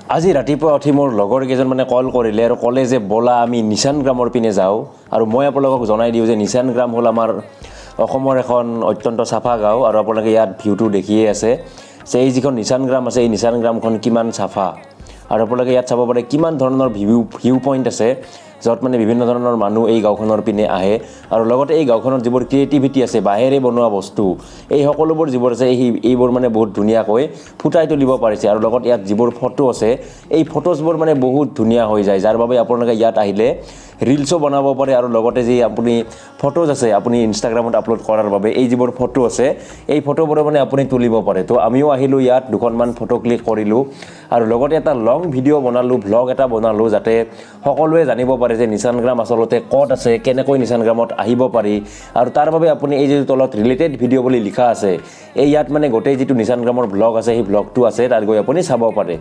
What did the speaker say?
আজি ৰাতিপুৱা উঠি মোৰ লগৰ কেইজন মানে কল কৰিলে আৰু ক'লে যে বলা আমি নিচান গ্ৰামৰ পিনে যাওঁ আৰু মই আপোনালোকক জনাই দিওঁ যে নিচান গ্ৰাম হ'ল আমাৰ অসমৰ এখন অত্যন্ত চাফা গাঁও আৰু আপোনালোকে ইয়াত ভিউটো দেখিয়ে আছে যে এই যিখন নিচান গ্ৰাম আছে এই নিচান গ্ৰামখন কিমান চাফা আৰু আপোনালোকে ইয়াত চাব পাৰে কিমান ধৰণৰ ভিউ পইণ্ট আছে য'ত মানে বিভিন্ন ধৰণৰ মানুহ এই গাঁওখনৰ পিনে আহে আৰু লগতে এই গাঁওখনৰ যিবোৰ ক্ৰিয়েটিভিটি আছে বাঁহেৰে বনোৱা বস্তু এই সকলোবোৰ যিবোৰ আছে এইবোৰ মানে বহুত ধুনীয়াকৈ ফুটাই তুলিব পাৰিছে আৰু লগত ইয়াত যিবোৰ ফটো আছে এই ফটোজবোৰ মানে বহুত ধুনীয়া হৈ যায় যাৰ বাবে আপোনালোকে ইয়াত আহিলে ৰিলছো বনাব পাৰে আৰু লগতে যি আপুনি ফটোজ আছে আপুনি ইনষ্টাগ্ৰামত আপলোড কৰাৰ বাবে এই যিবোৰ ফটো আছে এই ফটোবোৰ মানে আপুনি তুলিব পাৰে তো আমিও আহিলোঁ ইয়াত দুখনমান ফটো ক্লিক কৰিলোঁ আৰু লগতে এটা লং ভিডিঅ' বনালোঁ ভ্লগ এটা বনালোঁ যাতে সকলোৱে জানিব পাৰে যে নিচান গ্ৰাম আচলতে ক'ত আছে কেনেকৈ নিচান গ্ৰামত আহিব পাৰি আৰু তাৰ বাবে আপুনি এই যিটো তলত ৰিলেটেড ভিডিঅ' বুলি লিখা আছে এই ইয়াত মানে গোটেই যিটো নিচান গ্ৰামৰ ভ্লগ আছে সেই ভ্লগটো আছে তাত গৈ আপুনি চাব পাৰে